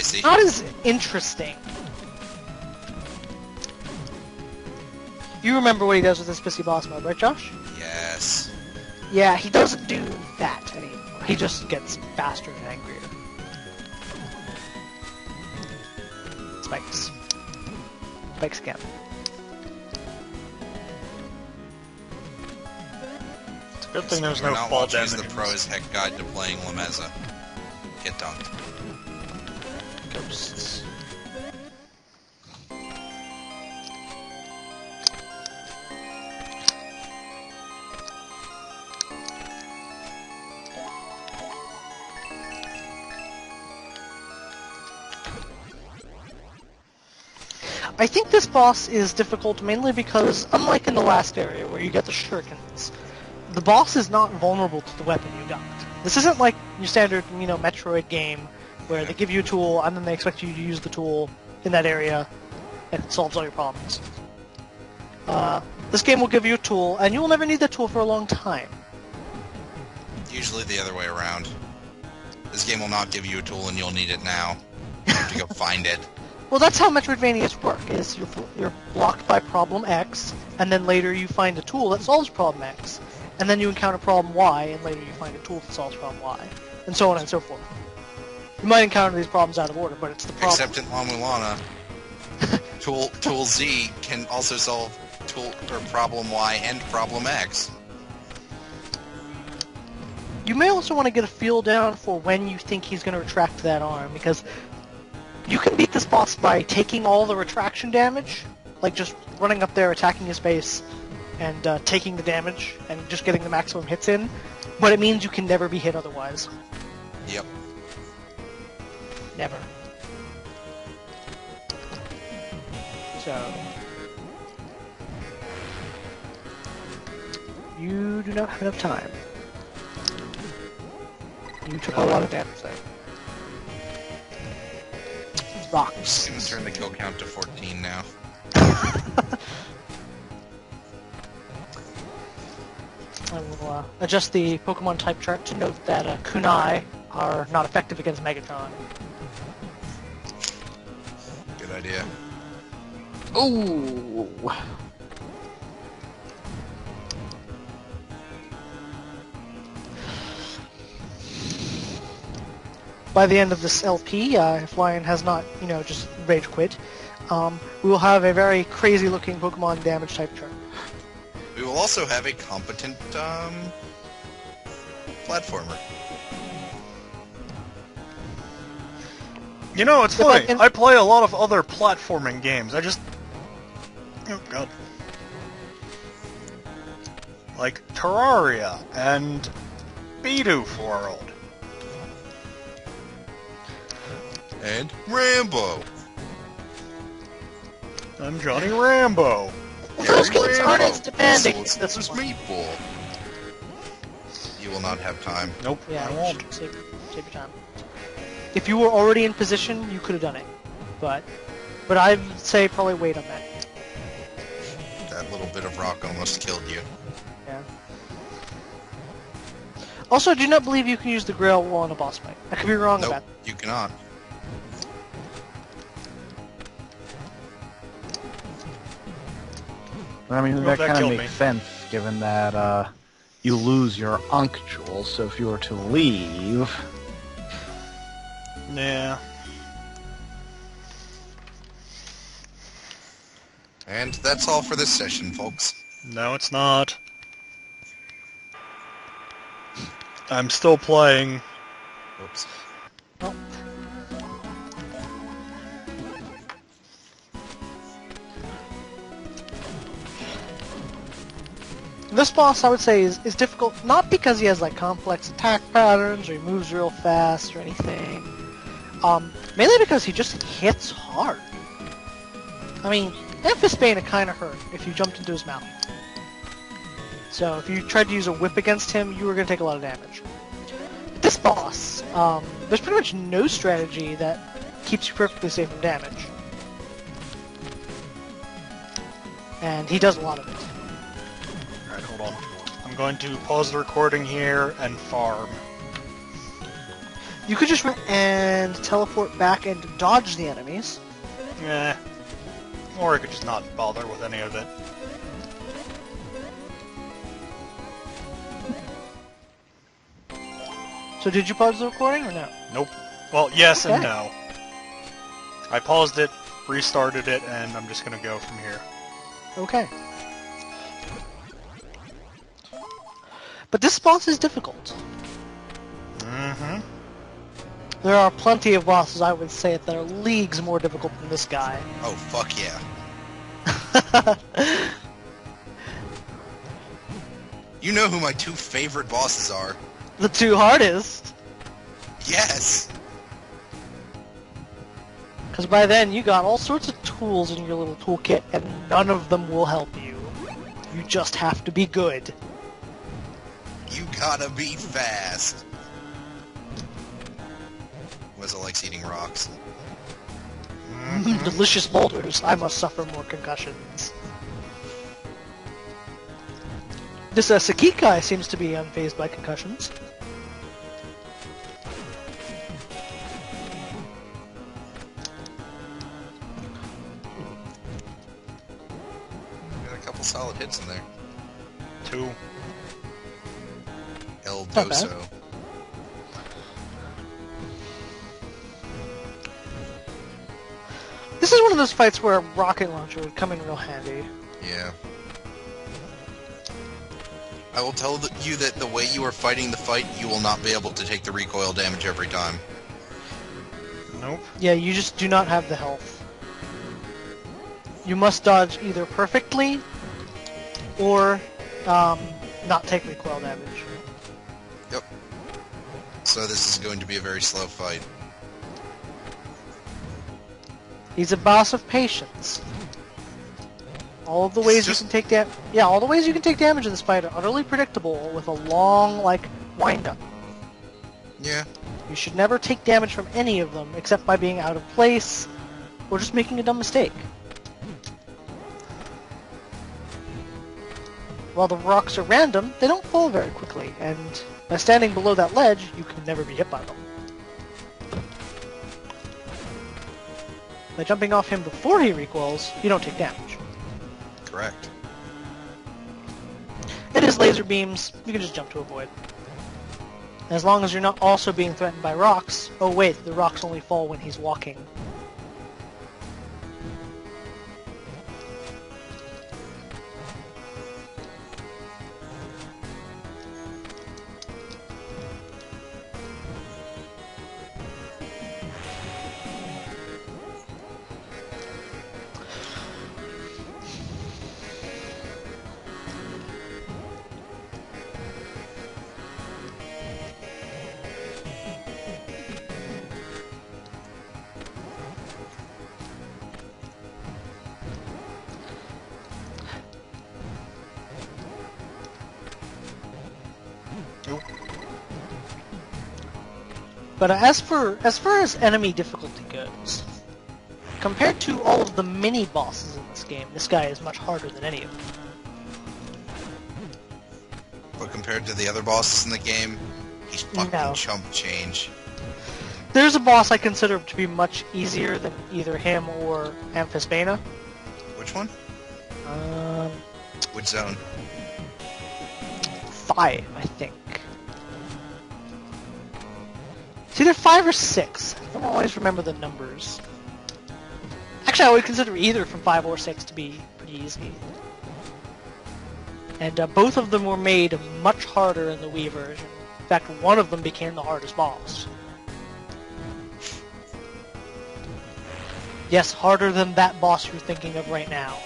see. Not as interesting. You remember what he does with this pissy boss mode, right, Josh? Yes. Yeah, he doesn't do that anymore. He just gets faster and angrier. Spikes. Spikes again. It's a good thing there's We're no not fall watching damage. the Pro as Heck Guide to playing Lameza. Get dunked. Ghosts. I think this boss is difficult mainly because, unlike in the last area where you get the shurikens, the boss is not vulnerable to the weapon you got. This isn't like your standard, Metroid game where they give you a tool and then they expect you to use the tool in that area and it solves all your problems. This game will give you a tool and you will never need that tool for a long time. Usually the other way around. This game will not give you a tool and you'll need it now. You have to go find it. Well, that's how Metroidvanias work, is you're blocked by problem X, and then later you find a tool that solves problem X, and then you encounter problem Y, and later you find a tool that solves problem Y, and so on and so forth. You might encounter these problems out of order, but it's the problem. Except in La Mulana, tool Z can also solve problem Y and problem X. You may also want to get a feel down for when you think he's going to retract that arm, because you can beat this boss by taking all the retraction damage, like just running up there, attacking his base, and taking the damage, and just getting the maximum hits in, but it means you can never be hit otherwise. Yep. Never. So... you do not have enough time. You took a lot of damage there. Rocks. I'm gonna turn the kill count to 14 now. I will adjust the Pokemon type chart to note that Kunai are not effective against Megatron. Good idea. Ooh. By the end of this LP, if Lion has not, just rage quit, we will have a very crazy-looking Pokemon damage type chart. We will also have a competent platformer. It's funny. I play a lot of other platforming games. Oh god. Like Terraria and Bidoof World. And Rambo. I'm Johnny Rambo. Those games aren't as demanding. This is Meatball. You will not have time. Nope, Yeah, I won't. Save your time. If you were already in position, you could have done it. But I'd say probably wait on that. That little bit of rock almost killed you. Yeah. Also, I do not believe you can use the Grail Wall in a boss fight. I could be wrong Nope, about that. you cannot. I mean, Well, that that kind of killed makes me. sense, given that you lose your Ankh Jewel, so if you were to leave... Yeah. And that's all for this session, folks. No, it's not. I'm still playing. Oops. Well, this boss, I would say, is difficult, not because he has, complex attack patterns, or he moves real fast, or anything. Mainly because he just hits hard. I mean, Memphis Bane, it kind of hurt if you jumped into his mouth. So if you tried to use a whip against him, you were going to take a lot of damage. This boss, there's pretty much no strategy that keeps you perfectly safe from damage. And he does a lot of it. Alright, hold on. I'm going to pause the recording here and farm. You could just run and teleport back and dodge the enemies. Yeah. Or I could just not bother with any of it. So did you pause the recording or no? Nope. Well, yes and Okay. no. I paused it, restarted it, and I'm just gonna go from here. Okay. But this boss is difficult. Mm-hmm. There are plenty of bosses, I would say, that are leagues more difficult than this guy. Oh, fuck yeah. You know who my two favorite bosses are. The two hardest. Yes! Because by then you got all sorts of tools in your little toolkit, and none of them will help you. You just have to be good. You gotta be fast. Wezza likes eating rocks. Delicious boulders. I must suffer more concussions. This Sakikai seems to be unfazed by concussions. Got a couple solid hits in there. 2. El Not bad. Doso. This is one of those fights where a rocket launcher would come in real handy. Yeah. I will tell you that the way you are fighting the fight, you will not be able to take the recoil damage every time. Nope. Yeah, you just do not have the health. You must dodge either perfectly or not take recoil damage. Yep. So this is going to be a very slow fight. He's a boss of patience. All of the ways you can take all the ways you can take damage in this fight are utterly predictable with a long, like, wind-up. Yeah. You should never take damage from any of them except by being out of place or just making a dumb mistake. While the rocks are random, they don't fall very quickly, and by standing below that ledge, you can never be hit by them. By jumping off him before he recoils, you don't take damage. Correct. It is laser beams, you can just jump to avoid. As long as you're not also being threatened by rocks. Oh wait, the rocks only fall when he's walking. But as far as enemy difficulty goes, compared to all of the mini bosses in this game, this guy is much harder than any of them. But compared to the other bosses in the game, he's fucking No. chump change. There's a boss I consider to be much easier than either him or Amphisbaena. Which one? Um, Which zone? 5, I think. It's either 5 or 6. I don't always remember the numbers. Actually, I would consider either from 5 or 6 to be pretty easy. And both of them were made much harder in the Wii version. In fact, one of them became the hardest boss. Yes, harder than that boss you're thinking of right now.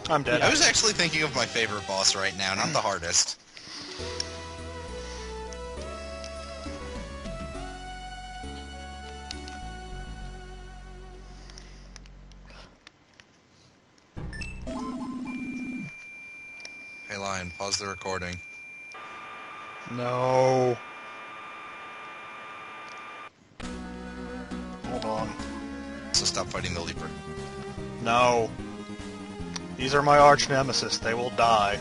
I'm dead. I was actually thinking of my favorite boss right now, not the hardest. Hey Lion, pause the recording. No. Hold on. So stop fighting the Leaper. No. These are my arch nemesis. They will die.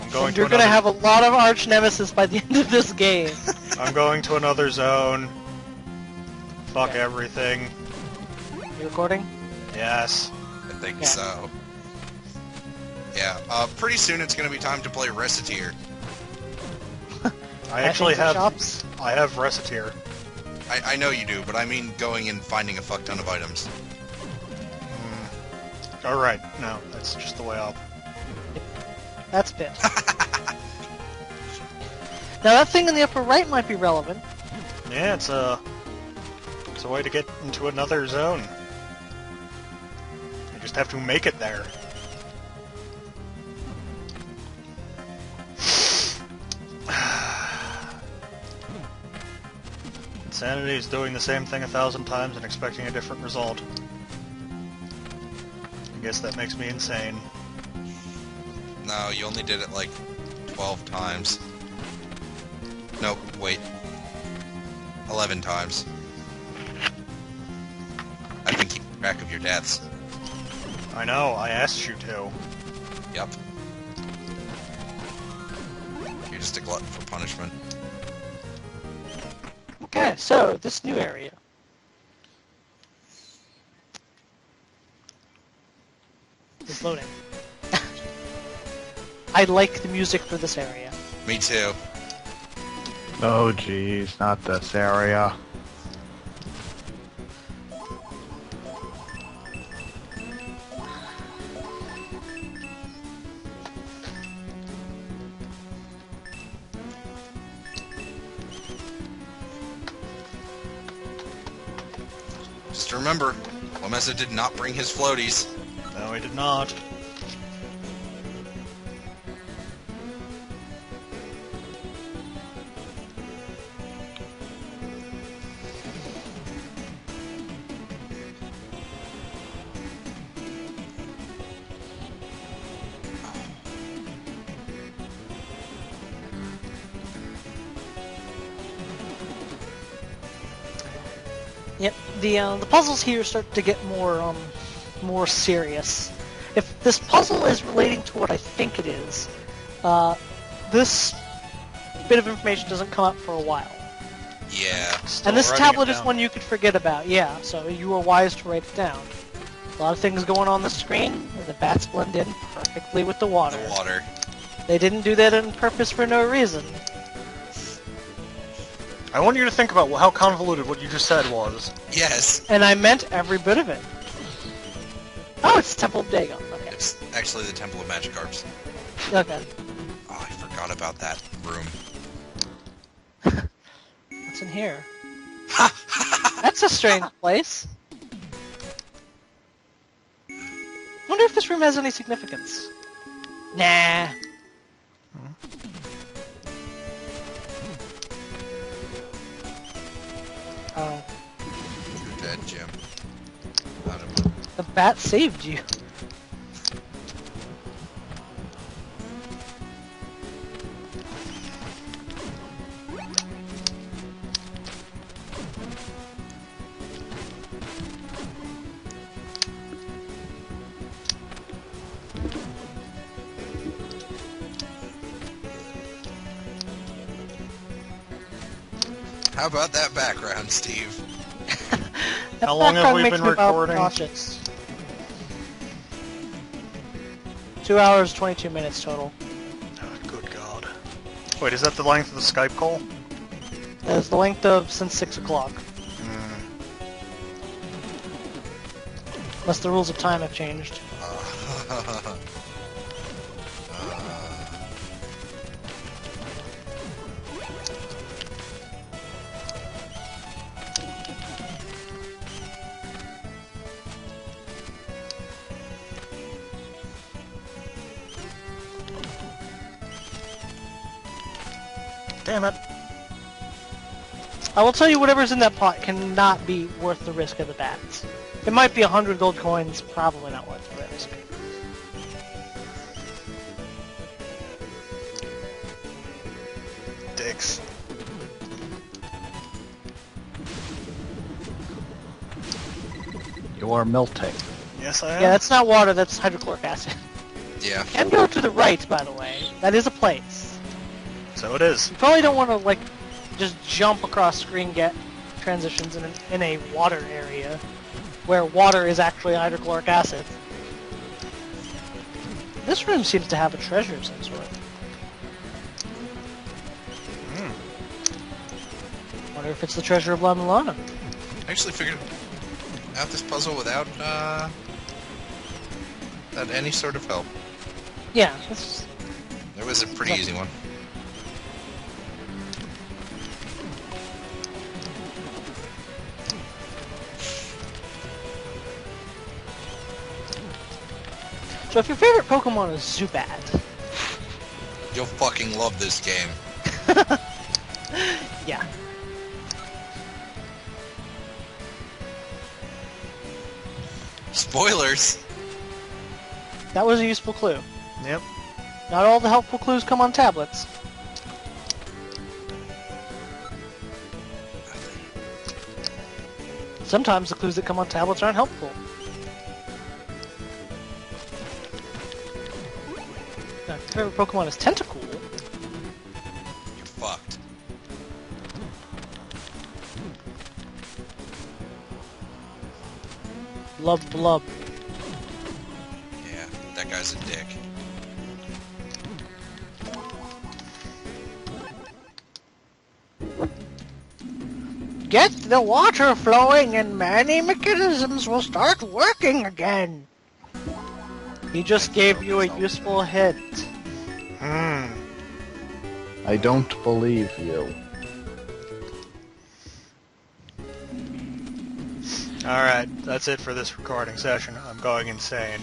I'm going And to you're gonna another... have a lot of arch nemesis by the end of this game. I'm going to another zone. Fuck Okay. everything. You recording? Yes. I think Yeah. so. Yeah, pretty soon it's gonna be time to play Reciteer. I actually Fancy have... shops? I have Reciteer. I know you do, but I mean going and finding a fuck ton of items. Alright, no, that's just the way up. That's bit. Now that thing in the upper right might be relevant. Yeah, it's a way to get into another zone. You just have to make it there. Insanity is doing the same thing 1,000 times and expecting a different result. I guess that makes me insane. No, you only did it like 12 times. Nope, wait. 11 times. I've been keeping track of your deaths. I know, I asked you to. Yep. You're just a glutton for punishment. Okay, so this new area. Is loading. I like the music for this area. Me too. Oh jeez, not this area. Just remember, Nemesis did not bring his floaties. No, he did not. Yep, the puzzles here start to get more serious. If this puzzle is relating to what I think it is, this bit of information doesn't come up for a while. Yeah. Still And this writing it tablet is down. one you could forget about, yeah, so you are wise to write it down. A lot of things going on the screen, and the bats blend in perfectly with the water. The water. They didn't do that on purpose for no reason. I want you to think about how convoluted what you just said was. Yes. And I meant every bit of it. Oh, it's Temple of Dagon. Okay. It's actually the Temple of Magikarps. Okay. Oh, I forgot about that room. What's in here? That's a strange place. Wonder if this room has any significance. Nah. Oh, You're dead, Jim. Not a- the bat saved you. How about that background, Steve? That How long have background we makes been me about recording? nauseous. 2 hours, 22 minutes total. Oh, good God. Wait, is that the length of the Skype call? That's the length of since 6 o'clock. Unless the rules of time have changed. Damn it. I will tell you, whatever's in that pot cannot be worth the risk of the bats. It might be 100 gold coins, probably not worth the risk. Dicks. You're melting. Yes, I am. Yeah, that's not water, that's hydrochloric acid. Yeah. Can go to the right, by the way. That is a place. So it is. You probably don't want to, like, just jump across screen, get transitions in a water area, where water is actually hydrochloric acid. This room seems to have a treasure of some sort. Wonder if it's the treasure of La Milana. I actually figured out this puzzle without any sort of help. Yeah, It was a pretty easy one. so if your favorite Pokemon is Zubat, You'll fucking love this game. yeah. Spoilers! That was a useful clue. Yep. Not all the helpful clues come on tablets. Sometimes the clues that come on tablets aren't helpful. Now, if your favorite Pokemon is Tentacool, You're fucked. Blub. Yeah, that guy's a dick. Get the water flowing and many mechanisms will start working again. He just gave you a useful hint. I don't believe you. Alright, that's it for this recording session. I'm going insane.